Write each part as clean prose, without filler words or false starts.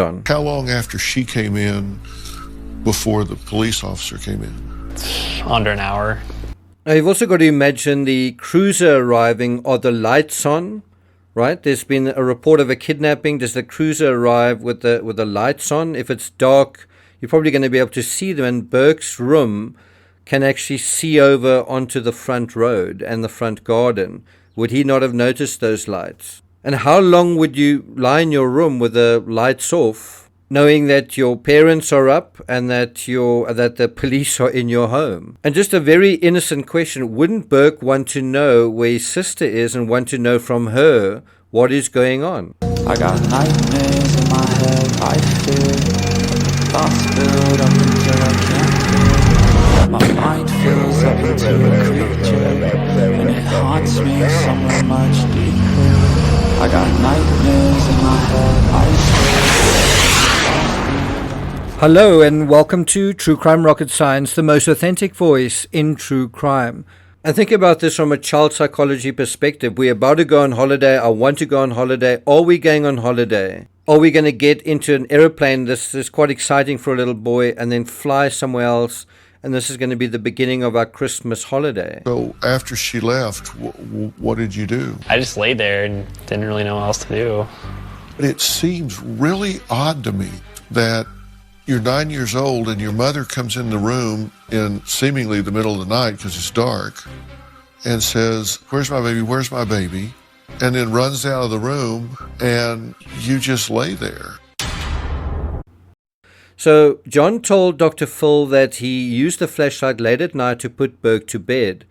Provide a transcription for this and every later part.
John? How long after she came in before the police officer came in? Under an hour. Now, you've also got to imagine the cruiser arriving. Are the lights on? Right? There's been a report of a kidnapping. Does the cruiser arrive with the lights on? If it's dark, you're probably going to be able to see them. And Burke's room can actually see over onto the front road and the front garden. Would he not have noticed those lights? And how long would you lie in your room with the lights off, knowing that your parents are up and that the police are in your home? And just a very innocent question, wouldn't Burke want to know where his sister is and want to know from her what is going on? I got nightmares in my head, I fear. Thoughts build up until I can't. My mind fills up into a creature, and it haunts me somewhere much deeper. I got nightmares in my head, I fear. Hello and welcome to True Crime Rocket Science, the most authentic voice in true crime. And think about this from a child psychology perspective. We're about to go on holiday. I want to go on holiday. Are we going on holiday? Are we going to get into an aeroplane? This is quite exciting for a little boy, and then fly somewhere else. And this is going to be the beginning of our Christmas holiday. So after she left, what did you do? I just laid there and didn't really know what else to do. But it seems really odd to me that you're 9 years old and your mother comes in the room in seemingly the middle of the night because it's dark and says, "Where's my baby? Where's my baby?" And then runs out of the room and you just lay there. So John told Dr. Phil that he used the flashlight late at night to put Burke to bed,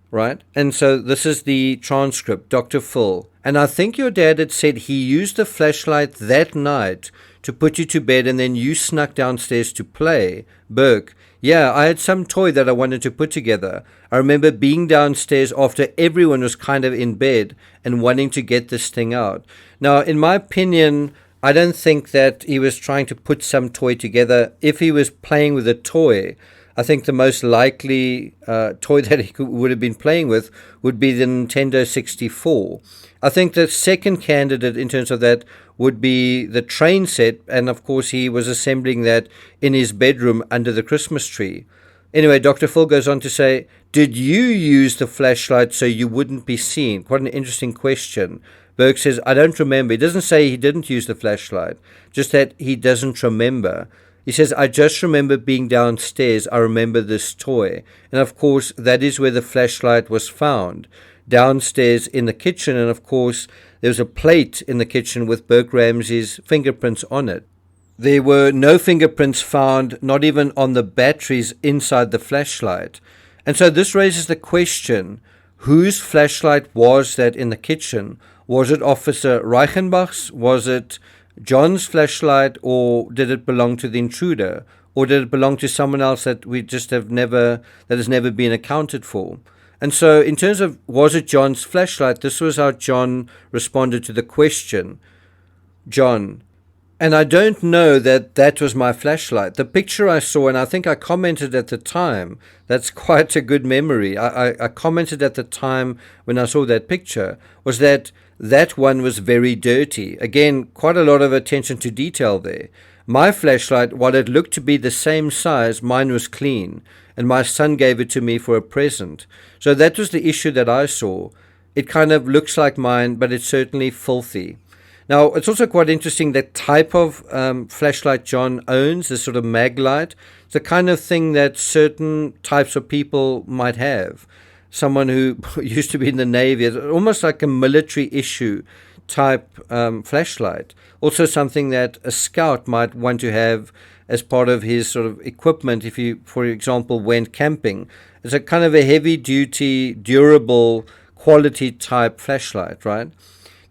right? And so this is the transcript, Dr. Phil. And I think your dad had said he used the flashlight that night to put you to bed and then you snuck downstairs to play. Burke: yeah, I had some toy that I wanted to put together. I remember being downstairs after everyone was kind of in bed and wanting to get this thing out. Now, in my opinion, I don't think that he was trying to put some toy together. If he was playing with a toy, I think the most likely toy that he would have been playing with would be the Nintendo 64. I think the second candidate in terms of that would be the train set, and of course he was assembling that in his bedroom under the Christmas tree. Anyway, Dr. Phil goes on to say, did you use the flashlight so you wouldn't be seen? Quite an interesting question. Burke says, I don't remember. He doesn't say he didn't use the flashlight, just that he doesn't remember. He says, I just remember being downstairs. I remember this toy. And of course, that is where the flashlight was found, downstairs in the kitchen. And of course, there was a plate in the kitchen with Burke Ramsey's fingerprints on it. There were no fingerprints found, not even on the batteries inside the flashlight. And so this raises the question, whose flashlight was that in the kitchen? Was it Officer Reichenbach's? Was it John's flashlight? Or did it belong to the intruder? Or did it belong to someone else that we just have never, that has never been accounted for? And so in terms of, was it John's flashlight? This was how John responded to the question. John: and I don't know that that was my flashlight. The picture I saw, and I think I commented at the time, that's quite a good memory. I commented at the time when I saw that picture, was that one was very dirty. Again, quite a lot of attention to detail there. My flashlight, while it looked to be the same size, mine was clean, and my son gave it to me for a present. So that was the issue that I saw. It kind of looks like mine, but it's certainly filthy. Now, it's also quite interesting that type of flashlight John owns, this sort of mag light. It's the kind of thing that certain types of people might have. Someone who used to be in the Navy, it's almost like a military issue type flashlight. Also something that a scout might want to have as part of his sort of equipment if you, for example, went camping. It's a kind of a heavy-duty, durable, quality type flashlight, right?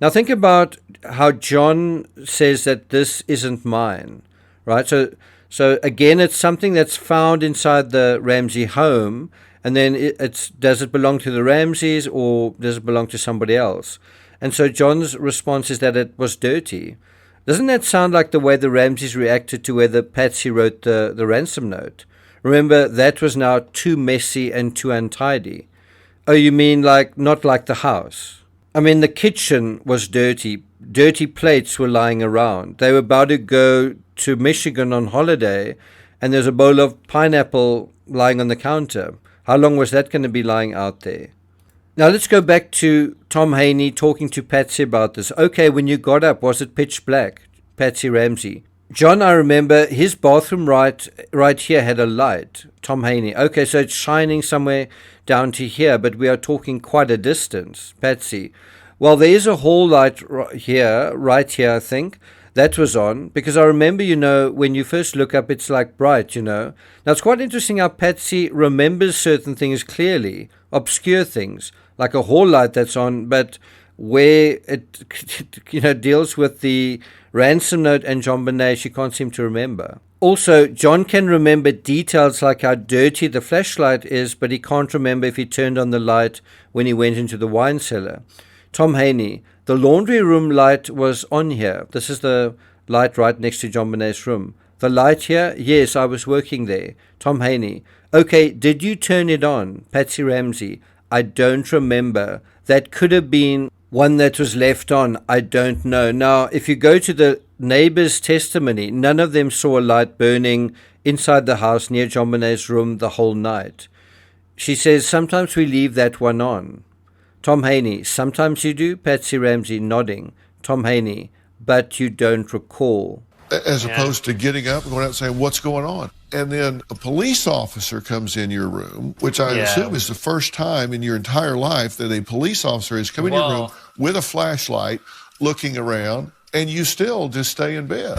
Now think about how John says that this isn't mine, right? So again, it's something that's found inside the Ramsey home, and then does it belong to the Ramseys or does it belong to somebody else? And so John's response is that it was dirty. Doesn't that sound like the way the Ramseys reacted to whether Patsy wrote the ransom note? Remember, that was now too messy and too untidy. Oh, you mean like not like the house? I mean, the kitchen was dirty. dirty plates were lying around. They were about to go to Michigan on holiday, and there's a bowl of pineapple lying on the counter. How long was that going to be lying out there? Now let's go back to Tom Haney talking to Patsy about this. Okay, when you got up, was it pitch black? Patsy Ramsey. John, I remember his bathroom right here had a light. Tom Haney. Okay, so it's shining somewhere down to here, but we are talking quite a distance. Patsy. Well, there is a hall light right here, I think. That was on, because I remember, when you first look up, it's like bright, Now, it's quite interesting how Patsy remembers certain things clearly, obscure things, like a hall light that's on, but where it deals with the ransom note and JONBENET, she can't seem to remember. Also, John can remember details like how dirty the flashlight is, but he can't remember if he turned on the light when he went into the wine cellar. Tom Haney, the laundry room light was on here. This is the light right next to JONBENET's room. The light here? Yes, I was working there. Tom Haney, okay, did you turn it on? Patsy Ramsey, I don't remember. That could have been one that was left on. I don't know. Now, if you go to the neighbor's testimony, none of them saw a light burning inside the house near JONBENET's room the whole night. She says, sometimes we leave that one on. Tom Haney, sometimes you do. Patsy Ramsey nodding. Tom Haney, but you don't recall. As opposed to getting up and going out and saying, what's going on? And then a police officer comes in your room, which I assume is the first time in your entire life that a police officer has come in your room with a flashlight, looking around, and you still just stay in bed.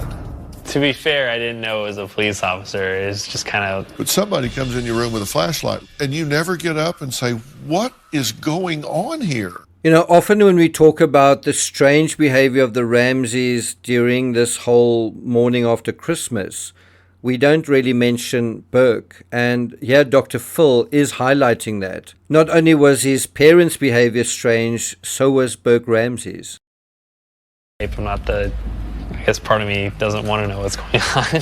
To be fair, I didn't know it was a police officer. It was just kind of... But somebody comes in your room with a flashlight, and you never get up and say, what is going on here? Often when we talk about the strange behavior of the Ramseys during this whole morning after Christmas, we don't really mention Burke. And here Dr. Phil is highlighting that. Not only was his parents' behavior strange, so was Burke Ramsey's. I'm not I guess part of me doesn't want to know what's going on.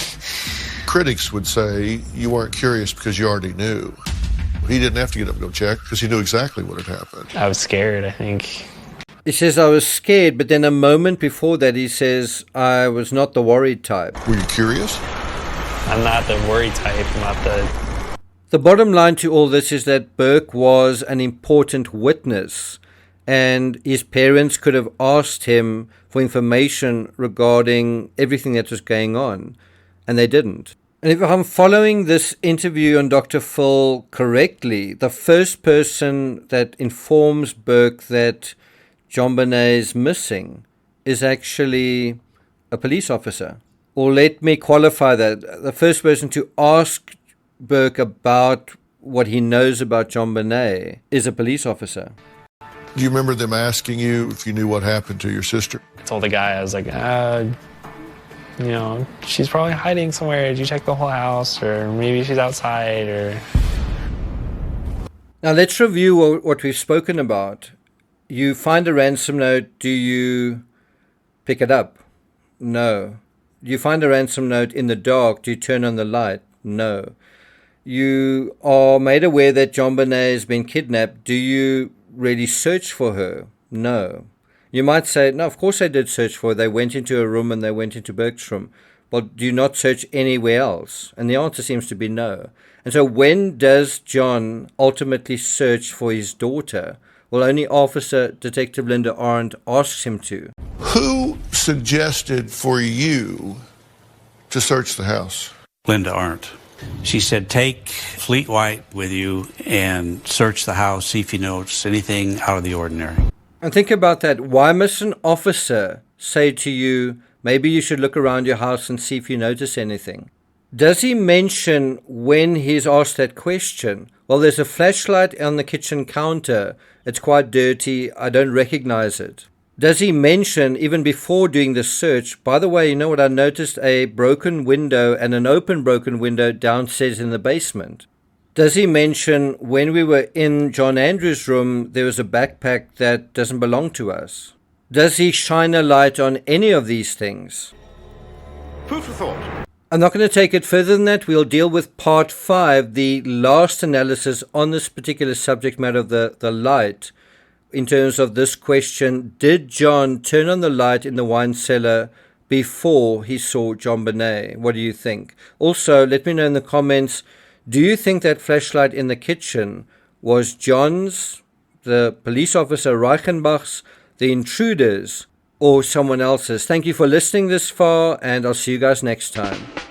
Critics would say you weren't curious because you already knew. He didn't have to get up and go check because he knew exactly what had happened. I was scared, I think. He says, I was scared, but then a moment before that he says, I was not the worried type. Were you curious? I'm not the worried type, I'm not the... The bottom line to all this is that Burke was an important witness, and his parents could have asked him for information regarding everything that was going on, and they didn't. And if I'm following this interview on Dr. Phil correctly, the first person that informs Burke that JONBENET is missing is actually a police officer. Or let me qualify that. The first person to ask Burke about what he knows about JONBENET is a police officer. Do you remember them asking you if you knew what happened to your sister? I told the guy, I was like, she's probably hiding somewhere. Did you check the whole house? Or maybe she's outside, or... Now let's review what we've spoken about. You find a ransom note. Do you pick it up? No. You find a ransom note in the dark. Do you turn on the light? No. You are made aware that JONBENET has been kidnapped. Do you really search for her? No. You might say, no, of course I did search for her. They went into a room and they went into Burke's room. But do you not search anywhere else? And the answer seems to be no. And so when does John ultimately search for his daughter? Well, only Officer Detective Linda Arndt asks him to. Who suggested for you to search the house? Linda Arndt. She said, take Fleet White with you and search the house, see if you notice anything out of the ordinary. And think about that. Why must an officer say to you, maybe you should look around your house and see if you notice anything? Does he mention when he's asked that question, well, there's a flashlight on the kitchen counter. It's quite dirty. I don't recognize it. Does he mention, even before doing the search, by the way, you know what, I noticed a broken window and an open broken window downstairs in the basement. Does he mention when we were in John Andrews' room, there was a backpack that doesn't belong to us? Does he shine a light on any of these things? Food for thought. I'm not going to take it further than that. We'll deal with part 5, the last analysis on this particular subject matter of the light, in terms of this question, did John turn on the light in the wine cellar before he saw JonBenet? What do you think? Also, let me know in the comments, do you think that flashlight in the kitchen was John's, the police officer Reichenbach's, the intruder's, or someone else's? Thank you for listening this far, and I'll see you guys next time.